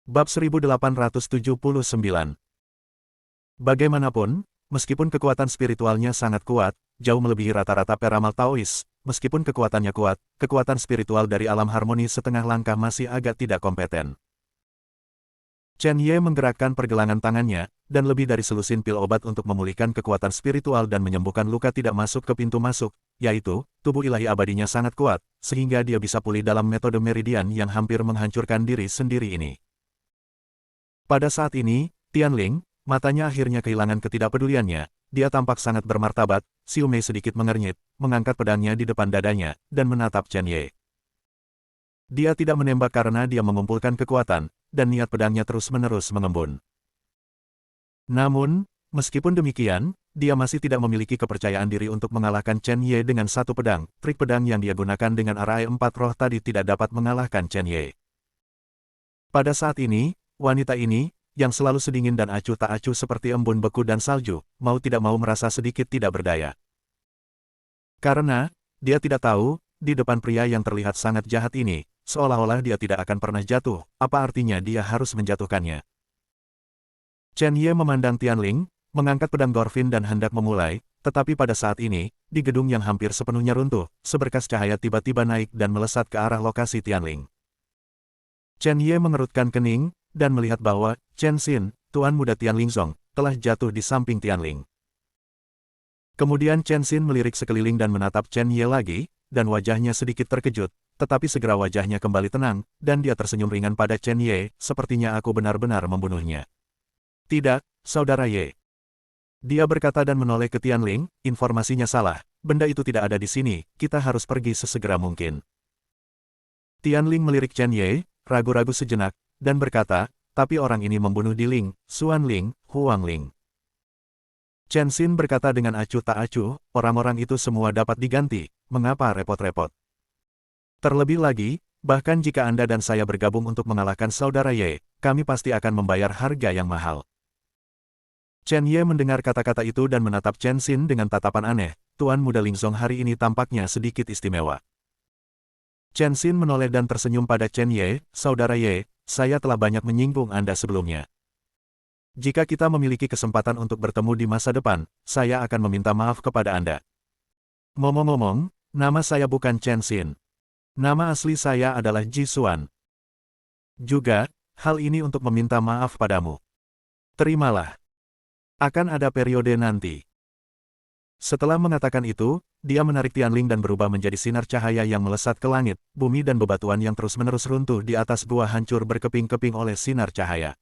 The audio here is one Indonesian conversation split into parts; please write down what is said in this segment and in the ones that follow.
Bab 1879. Bagaimanapun, meskipun kekuatan spiritualnya sangat kuat, jauh melebihi rata-rata peramal Taois, meskipun kekuatannya kuat, kekuatan spiritual dari alam harmoni setengah langkah masih agak tidak kompeten. Chen Ye menggerakkan pergelangan tangannya, dan lebih dari selusin pil obat untuk memulihkan kekuatan spiritual dan menyembuhkan luka tidak masuk ke pintu masuk, yaitu, tubuh ilahi abadinya sangat kuat, sehingga dia bisa pulih dalam metode meridian yang hampir menghancurkan diri sendiri ini. Pada saat ini, Tianling, matanya akhirnya kehilangan ketidakpeduliannya, dia tampak sangat bermartabat, Xiu Mei sedikit mengernyit, mengangkat pedangnya di depan dadanya, dan menatap Chen Ye. Dia tidak menembak karena dia mengumpulkan kekuatan, dan niat pedangnya terus-menerus mengembun. Namun, meskipun demikian, dia masih tidak memiliki kepercayaan diri untuk mengalahkan Chen Ye dengan satu pedang. Trik pedang yang dia gunakan dengan arai 4 roh tadi tidak dapat mengalahkan Chen Ye. Pada saat ini, wanita ini, yang selalu sedingin dan acuh tak acuh seperti embun beku dan salju, mau tidak mau merasa sedikit tidak berdaya. Karena, dia tidak tahu, di depan pria yang terlihat sangat jahat ini, seolah-olah dia tidak akan pernah jatuh, apa artinya dia harus menjatuhkannya. Chen Ye memandang Tianling, mengangkat pedang Gorfin dan hendak memulai, tetapi pada saat ini, di gedung yang hampir sepenuhnya runtuh, seberkas cahaya tiba-tiba naik dan melesat ke arah lokasi Tianling. Chen Ye mengerutkan kening, dan melihat bahwa Chen Xin, tuan muda Tianlingzong, telah jatuh di samping Tianling. Kemudian Chen Xin melirik sekeliling dan menatap Chen Ye lagi, dan wajahnya sedikit terkejut, tetapi segera wajahnya kembali tenang, dan dia tersenyum ringan pada Chen Ye, sepertinya aku benar-benar membunuhnya. Tidak, saudara Ye. Dia berkata dan menoleh ke Tianling, informasinya salah, benda itu tidak ada di sini, kita harus pergi sesegera mungkin. Tianling melirik Chen Ye, ragu-ragu sejenak, dan berkata, tapi orang ini membunuh Di Ling, Xuan Ling, Huang Ling. Chen Xin berkata dengan acuh tak acuh, orang-orang itu semua dapat diganti, mengapa repot-repot? Terlebih lagi, bahkan jika Anda dan saya bergabung untuk mengalahkan saudara Ye, kami pasti akan membayar harga yang mahal. Chen Ye mendengar kata-kata itu dan menatap Chen Xin dengan tatapan aneh, Tuan Muda Lingzong hari ini tampaknya sedikit istimewa. Chen Xin menoleh dan tersenyum pada Chen Ye, saudara Ye, saya telah banyak menyinggung Anda sebelumnya. Jika kita memiliki kesempatan untuk bertemu di masa depan, saya akan meminta maaf kepada Anda. Ngomong-ngomong, nama saya bukan Chen Xin. Nama asli saya adalah Ji Xuan. Juga, hal ini untuk meminta maaf padamu. Terimalah. Akan ada periode nanti. Setelah mengatakan itu, dia menarik Tianling dan berubah menjadi sinar cahaya yang melesat ke langit, bumi dan bebatuan yang terus-menerus runtuh di atas gua hancur berkeping-keping oleh sinar cahaya.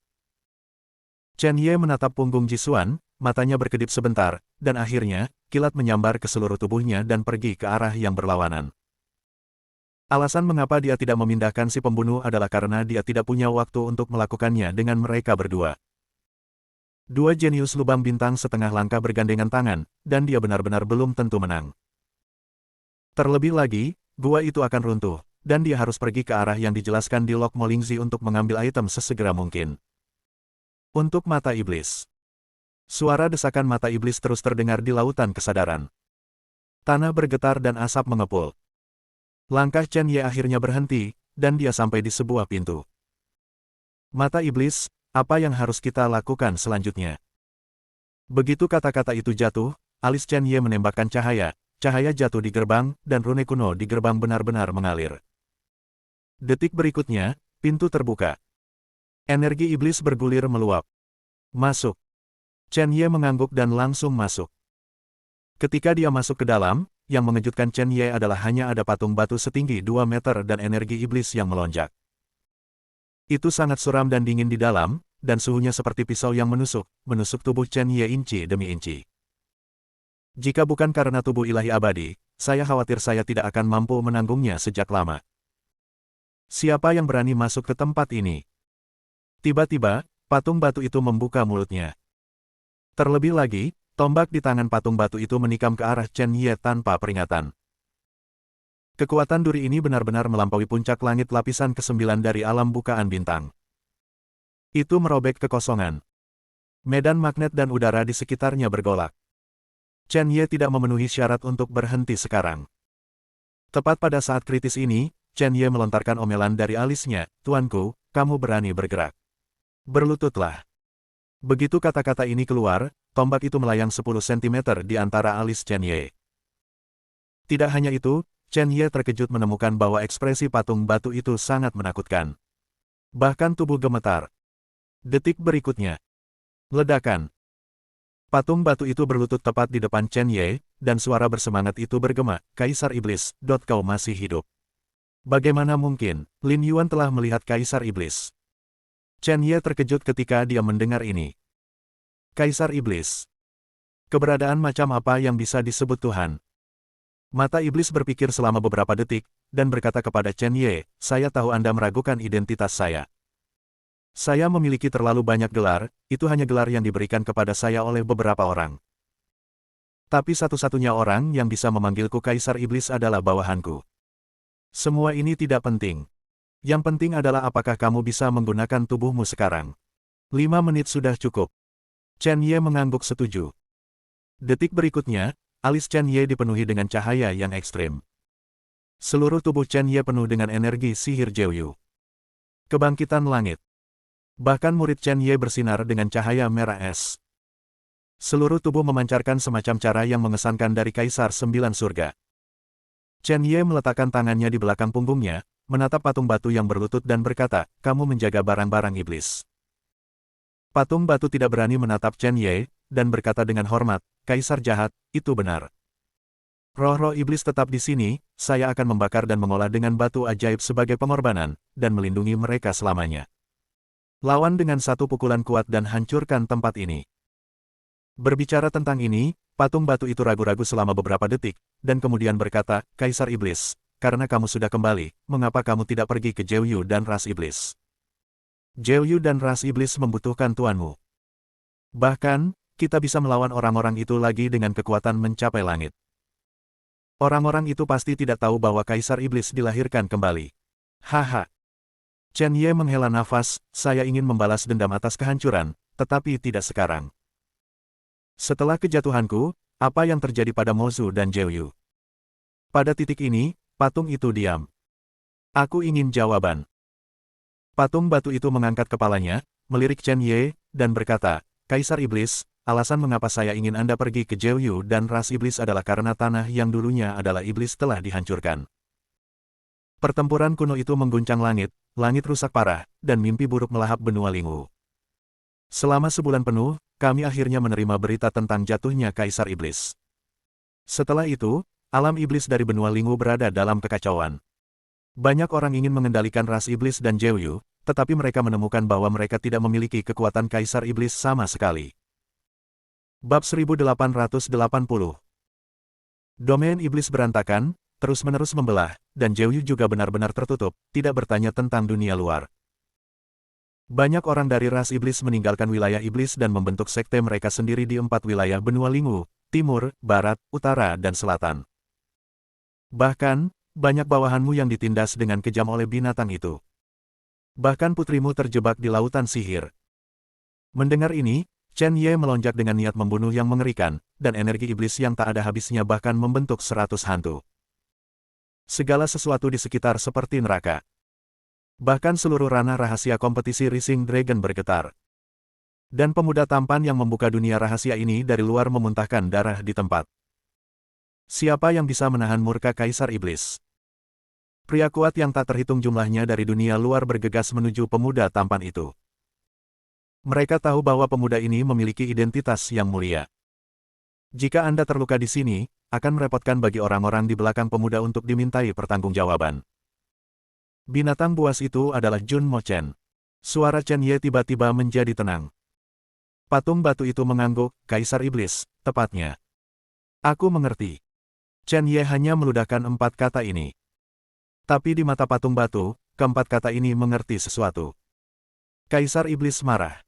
Chen Ye menatap punggung Ji Xuan, matanya berkedip sebentar, dan akhirnya, kilat menyambar ke seluruh tubuhnya dan pergi ke arah yang berlawanan. Alasan mengapa dia tidak memindahkan si pembunuh adalah karena dia tidak punya waktu untuk melakukannya dengan mereka berdua. Dua jenius lubang bintang setengah langkah bergandengan tangan, dan dia benar-benar belum tentu menang. Terlebih lagi, gua itu akan runtuh, dan dia harus pergi ke arah yang dijelaskan di Lok Molingzi untuk mengambil item sesegera mungkin. Untuk mata iblis. Suara desakan mata iblis terus terdengar di lautan kesadaran. Tanah bergetar dan asap mengepul. Langkah Chen Ye akhirnya berhenti, dan dia sampai di sebuah pintu. Mata iblis, apa yang harus kita lakukan selanjutnya? Begitu kata-kata itu jatuh, alis Chen Ye menembakkan cahaya, cahaya jatuh di gerbang, dan rune kuno di gerbang benar-benar mengalir. Detik berikutnya, pintu terbuka. Energi iblis bergulir meluap. Masuk. Chen Ye mengangguk dan langsung masuk. Ketika dia masuk ke dalam, yang mengejutkan Chen Ye adalah hanya ada patung batu setinggi 2 meter dan energi iblis yang melonjak. Itu sangat suram dan dingin di dalam, dan suhunya seperti pisau yang menusuk tubuh Chen Ye inci demi inci. Jika bukan karena tubuh ilahi abadi, saya khawatir saya tidak akan mampu menanggungnya sejak lama. Siapa yang berani masuk ke tempat ini? Tiba-tiba, patung batu itu membuka mulutnya. Terlebih lagi, tombak di tangan patung batu itu menikam ke arah Chen Ye tanpa peringatan. Kekuatan duri ini benar-benar melampaui puncak langit lapisan ke-9 dari alam bukaan bintang. Itu merobek kekosongan. Medan magnet dan udara di sekitarnya bergolak. Chen Ye tidak memenuhi syarat untuk berhenti sekarang. Tepat pada saat kritis ini, Chen Ye melontarkan omelan dari alisnya, Tuanku, kamu berani bergerak. Berlututlah. Begitu kata-kata ini keluar, tombak itu melayang 10 cm di antara alis Chen Ye. Tidak hanya itu, Chen Ye terkejut menemukan bahwa ekspresi patung batu itu sangat menakutkan. Bahkan tubuh gemetar. Detik berikutnya. Ledakan. Patung batu itu berlutut tepat di depan Chen Ye, dan suara bersemangat itu bergema, "Kaisar Iblis, kau masih hidup." Bagaimana mungkin, Lin Yuan telah melihat Kaisar Iblis? Chen Ye terkejut ketika dia mendengar ini. Kaisar Iblis. Keberadaan macam apa yang bisa disebut Tuhan? Mata Iblis berpikir selama beberapa detik, dan berkata kepada Chen Ye, "Saya tahu Anda meragukan identitas saya. Saya memiliki terlalu banyak gelar, itu hanya gelar yang diberikan kepada saya oleh beberapa orang. Tapi satu-satunya orang yang bisa memanggilku Kaisar Iblis adalah bawahanku. Semua ini tidak penting. Yang penting adalah apakah kamu bisa menggunakan tubuhmu sekarang." 5 menit sudah cukup. Chen Ye mengangguk setuju. Detik berikutnya, alis Chen Ye dipenuhi dengan cahaya yang ekstrim. Seluruh tubuh Chen Ye penuh dengan energi sihir Jiuyu. Kebangkitan langit. Bahkan murid Chen Ye bersinar dengan cahaya merah es. Seluruh tubuh memancarkan semacam cara yang mengesankan dari Kaisar Sembilan Surga. Chen Ye meletakkan tangannya di belakang punggungnya, menatap patung batu yang berlutut dan berkata, "Kamu menjaga barang-barang iblis." Patung batu tidak berani menatap Chen Ye, dan berkata dengan hormat, "Kaisar jahat, itu benar. Roh-roh iblis tetap di sini, saya akan membakar dan mengolah dengan batu ajaib sebagai pengorbanan, dan melindungi mereka selamanya. Lawan dengan satu pukulan kuat dan hancurkan tempat ini." Berbicara tentang ini, patung batu itu ragu-ragu selama beberapa detik, dan kemudian berkata, "Kaisar Iblis, karena kamu sudah kembali, mengapa kamu tidak pergi ke Jiuyu dan ras iblis? Jiuyu dan ras iblis membutuhkan tuanmu. Bahkan, kita bisa melawan orang-orang itu lagi dengan kekuatan mencapai langit." Orang-orang itu pasti tidak tahu bahwa Kaisar Iblis dilahirkan kembali. Haha. Chen Ye menghela nafas, "Saya ingin membalas dendam atas kehancuran, tetapi tidak sekarang. Setelah kejatuhanku, apa yang terjadi pada Mozu dan Jiuyu?" Pada titik ini, patung itu diam. "Aku ingin jawaban." Patung batu itu mengangkat kepalanya, melirik Chen Ye, dan berkata, "Kaisar Iblis, alasan mengapa saya ingin Anda pergi ke Jiuyu dan ras iblis adalah karena tanah yang dulunya adalah iblis telah dihancurkan. Pertempuran kuno itu mengguncang langit rusak parah, dan mimpi buruk melahap benua Lingwu. Selama sebulan penuh, kami akhirnya menerima berita tentang jatuhnya Kaisar Iblis. Setelah itu, alam iblis dari benua Lingwu berada dalam kekacauan. Banyak orang ingin mengendalikan ras iblis dan Jiuyu, tetapi mereka menemukan bahwa mereka tidak memiliki kekuatan Kaisar Iblis sama sekali." Bab 1880. Domain iblis berantakan, terus-menerus membelah, dan Jiuyu juga benar-benar tertutup, tidak bertanya tentang dunia luar. Banyak orang dari ras iblis meninggalkan wilayah iblis dan membentuk sekte mereka sendiri di 4 wilayah benua Lingwu, timur, barat, utara, dan selatan. Bahkan, banyak bawahanmu yang ditindas dengan kejam oleh binatang itu. Bahkan putrimu terjebak di lautan sihir. Mendengar ini, Chen Ye melonjak dengan niat membunuh yang mengerikan, dan energi iblis yang tak ada habisnya bahkan membentuk 100 hantu. Segala sesuatu di sekitar seperti neraka. Bahkan seluruh ranah rahasia kompetisi Rising Dragon bergetar. Dan pemuda tampan yang membuka dunia rahasia ini dari luar memuntahkan darah di tempat. Siapa yang bisa menahan murka Kaisar Iblis? Pria kuat yang tak terhitung jumlahnya dari dunia luar bergegas menuju pemuda tampan itu. Mereka tahu bahwa pemuda ini memiliki identitas yang mulia. Jika Anda terluka di sini, akan merepotkan bagi orang-orang di belakang pemuda untuk dimintai pertanggungjawaban. Binatang buas itu adalah Jun Mo Chen. Suara Chen Ye tiba-tiba menjadi tenang. Patung batu itu mengangguk, "Kaisar Iblis, tepatnya. Aku mengerti." Chen Ye hanya meludahkan 4 kata ini. Tapi di mata patung batu, keempat kata ini mengerti sesuatu. Kaisar Iblis marah.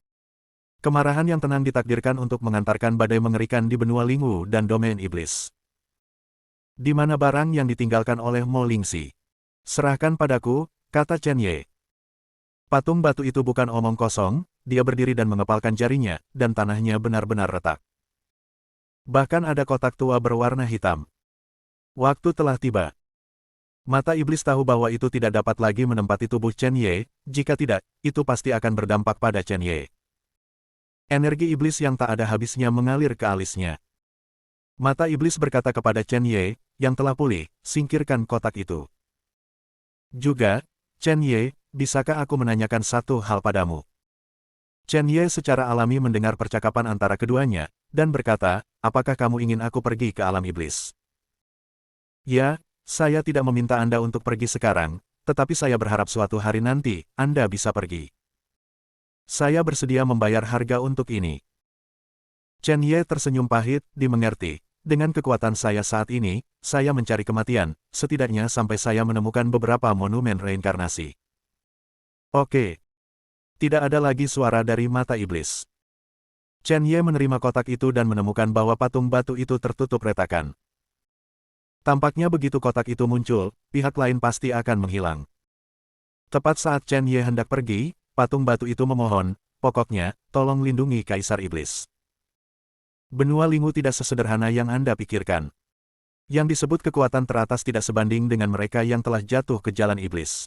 Kemarahan yang tenang ditakdirkan untuk mengantarkan badai mengerikan di benua Lingwu dan domain iblis. "Di mana barang yang ditinggalkan oleh Mo Lingxi? Serahkan padaku," kata Chen Ye. Patung batu itu bukan omong kosong, dia berdiri dan mengepalkan jarinya, dan tanahnya benar-benar retak. Bahkan ada kotak tua berwarna hitam. Waktu telah tiba. Mata iblis tahu bahwa itu tidak dapat lagi menempati tubuh Chen Ye, jika tidak, itu pasti akan berdampak pada Chen Ye. Energi iblis yang tak ada habisnya mengalir ke alisnya. Mata iblis berkata kepada Chen Ye, yang telah pulih, singkirkan kotak itu. Juga, Chen Ye, bisakah aku menanyakan satu hal padamu? Chen Ye secara alami mendengar percakapan antara keduanya, dan berkata, apakah kamu ingin aku pergi ke alam iblis? Ya, saya tidak meminta Anda untuk pergi sekarang, tetapi saya berharap suatu hari nanti, Anda bisa pergi. Saya bersedia membayar harga untuk ini. Chen Ye tersenyum pahit, dimengerti. Dengan kekuatan saya saat ini, saya mencari kematian, setidaknya sampai saya menemukan beberapa monumen reinkarnasi. Oke. Tidak ada lagi suara dari mata iblis. Chen Ye menerima kotak itu dan menemukan bahwa patung batu itu tertutup retakan. Tampaknya begitu kotak itu muncul, pihak lain pasti akan menghilang. Tepat saat Chen Ye hendak pergi, patung batu itu memohon, pokoknya, tolong lindungi Kaisar Iblis. Benua Lingu tidak sesederhana yang Anda pikirkan. Yang disebut kekuatan teratas tidak sebanding dengan mereka yang telah jatuh ke jalan iblis.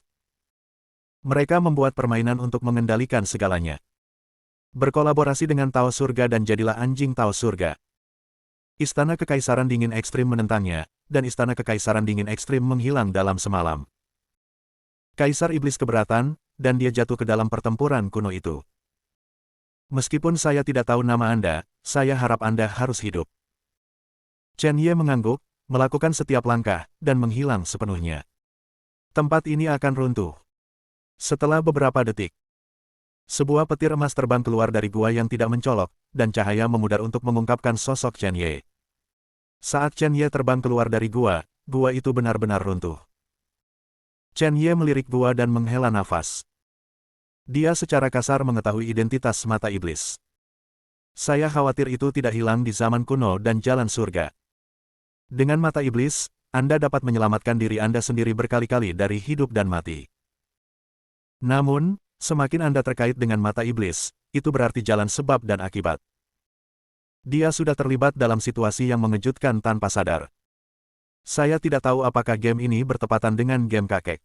Mereka membuat permainan untuk mengendalikan segalanya. Berkolaborasi dengan Tao Surga dan jadilah anjing Tao Surga. Istana Kekaisaran Dingin Ekstrim menentangnya, dan Istana Kekaisaran Dingin Ekstrim menghilang dalam semalam. Kaisar Iblis keberatan, dan dia jatuh ke dalam pertempuran kuno itu. Meskipun saya tidak tahu nama Anda, saya harap Anda harus hidup. Chen Ye mengangguk, melakukan setiap langkah, dan menghilang sepenuhnya. Tempat ini akan runtuh. Setelah beberapa detik, sebuah petir emas terbang keluar dari gua yang tidak mencolok, dan cahaya memudar untuk mengungkapkan sosok Chen Ye. Saat Chen Ye terbang keluar dari gua itu benar-benar runtuh. Chen Ye melirik gua dan menghela nafas. Dia secara kasar mengetahui identitas mata iblis. Saya khawatir itu tidak hilang di zaman kuno dan jalan surga. Dengan mata iblis, Anda dapat menyelamatkan diri Anda sendiri berkali-kali dari hidup dan mati. Namun, semakin Anda terkait dengan mata iblis, itu berarti jalan sebab dan akibat. Dia sudah terlibat dalam situasi yang mengejutkan tanpa sadar. Saya tidak tahu apakah game ini bertepatan dengan game kakek.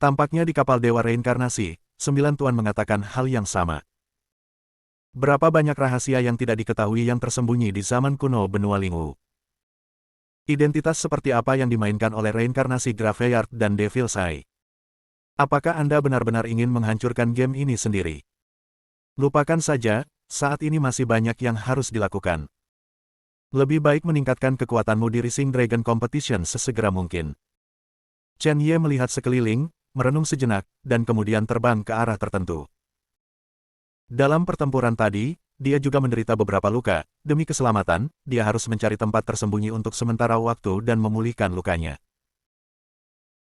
Tampaknya di kapal Dewa Reinkarnasi, 9 Tuan mengatakan hal yang sama. Berapa banyak rahasia yang tidak diketahui yang tersembunyi di zaman kuno benua Lingu. Identitas seperti apa yang dimainkan oleh reinkarnasi Graveyard dan Devil's Eye? Apakah Anda benar-benar ingin menghancurkan game ini sendiri? Lupakan saja, saat ini masih banyak yang harus dilakukan. Lebih baik meningkatkan kekuatanmu di Rising Dragon Competition sesegera mungkin. Chen Ye melihat sekeliling, merenung sejenak, dan kemudian terbang ke arah tertentu. Dalam pertempuran tadi, dia juga menderita beberapa luka. Demi keselamatan, dia harus mencari tempat tersembunyi untuk sementara waktu dan memulihkan lukanya.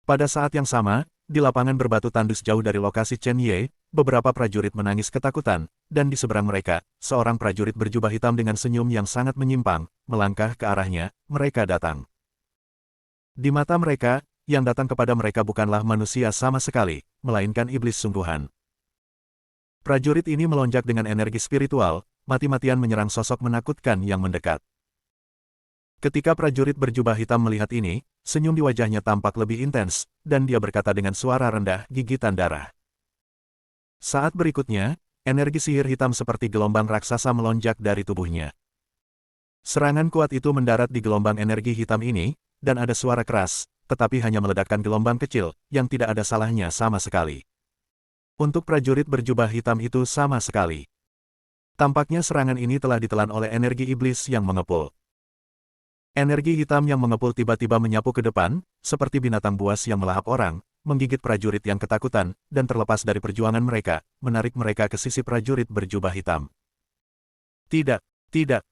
Pada saat yang sama, di lapangan berbatu tandus jauh dari lokasi Chen Ye, beberapa prajurit menangis ketakutan, dan di seberang mereka, seorang prajurit berjubah hitam dengan senyum yang sangat menyimpang, melangkah ke arahnya, mereka datang. Di mata mereka, yang datang kepada mereka bukanlah manusia sama sekali, melainkan iblis sungguhan. Prajurit ini melonjak dengan energi spiritual, mati-matian menyerang sosok menakutkan yang mendekat. Ketika prajurit berjubah hitam melihat ini, senyum di wajahnya tampak lebih intens, dan dia berkata dengan suara rendah, gigitan darah. Saat berikutnya, energi sihir hitam seperti gelombang raksasa melonjak dari tubuhnya. Serangan kuat itu mendarat di gelombang energi hitam ini, dan ada suara keras, tetapi hanya meledakkan gelombang kecil, yang tidak ada salahnya sama sekali. Untuk prajurit berjubah hitam itu sama sekali. Tampaknya serangan ini telah ditelan oleh energi iblis yang mengepul. Energi hitam yang mengepul tiba-tiba menyapu ke depan, seperti binatang buas yang melahap orang, menggigit prajurit yang ketakutan, dan terlepas dari perjuangan mereka, menarik mereka ke sisi prajurit berjubah hitam. Tidak, tidak.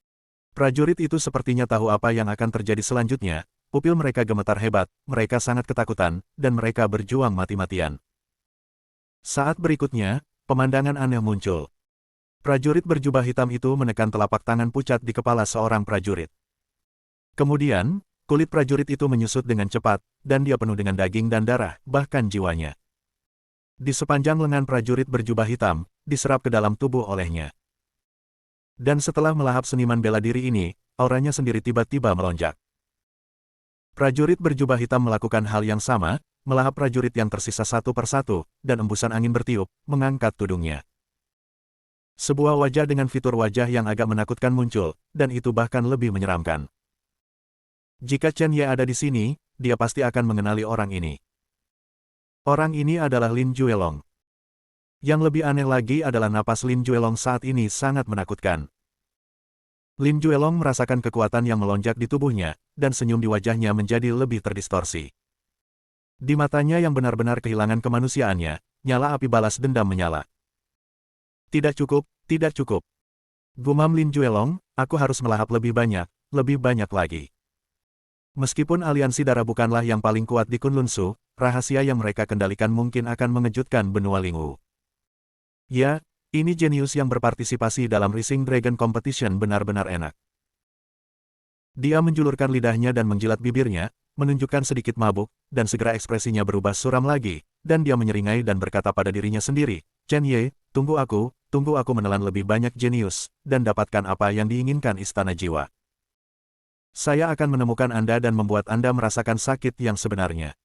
Prajurit itu sepertinya tahu apa yang akan terjadi selanjutnya, pupil mereka gemetar hebat, mereka sangat ketakutan, dan mereka berjuang mati-matian. Saat berikutnya, pemandangan aneh muncul. Prajurit berjubah hitam itu menekan telapak tangan pucat di kepala seorang prajurit. Kemudian, kulit prajurit itu menyusut dengan cepat, dan dia penuh dengan daging dan darah, bahkan jiwanya. Di sepanjang lengan prajurit berjubah hitam, diserap ke dalam tubuh olehnya. Dan setelah melahap seniman bela diri ini, auranya sendiri tiba-tiba melonjak. Prajurit berjubah hitam melakukan hal yang sama, melahap prajurit yang tersisa satu persatu, dan embusan angin bertiup, mengangkat tudungnya. Sebuah wajah dengan fitur wajah yang agak menakutkan muncul, dan itu bahkan lebih menyeramkan. Jika Chen Ye ada di sini, dia pasti akan mengenali orang ini. Orang ini adalah Lin Juelong. Yang lebih aneh lagi adalah napas Lin Juelong saat ini sangat menakutkan. Lin Juelong merasakan kekuatan yang melonjak di tubuhnya, dan senyum di wajahnya menjadi lebih terdistorsi. Di matanya yang benar-benar kehilangan kemanusiaannya, nyala api balas dendam menyala. Tidak cukup, tidak cukup. Gumam Lin Juelong, aku harus melahap lebih banyak lagi. Meskipun aliansi darah bukanlah yang paling kuat di Kunlun Su, rahasia yang mereka kendalikan mungkin akan mengejutkan benua Lingwu. Ya, ini jenius yang berpartisipasi dalam Rising Dragon Competition benar-benar enak. Dia menjulurkan lidahnya dan menjilat bibirnya, menunjukkan sedikit mabuk, dan segera ekspresinya berubah suram lagi, dan dia menyeringai dan berkata pada dirinya sendiri, Chen Ye, tunggu aku menelan lebih banyak jenius, dan dapatkan apa yang diinginkan Istana Jiwa. Saya akan menemukan Anda dan membuat Anda merasakan sakit yang sebenarnya.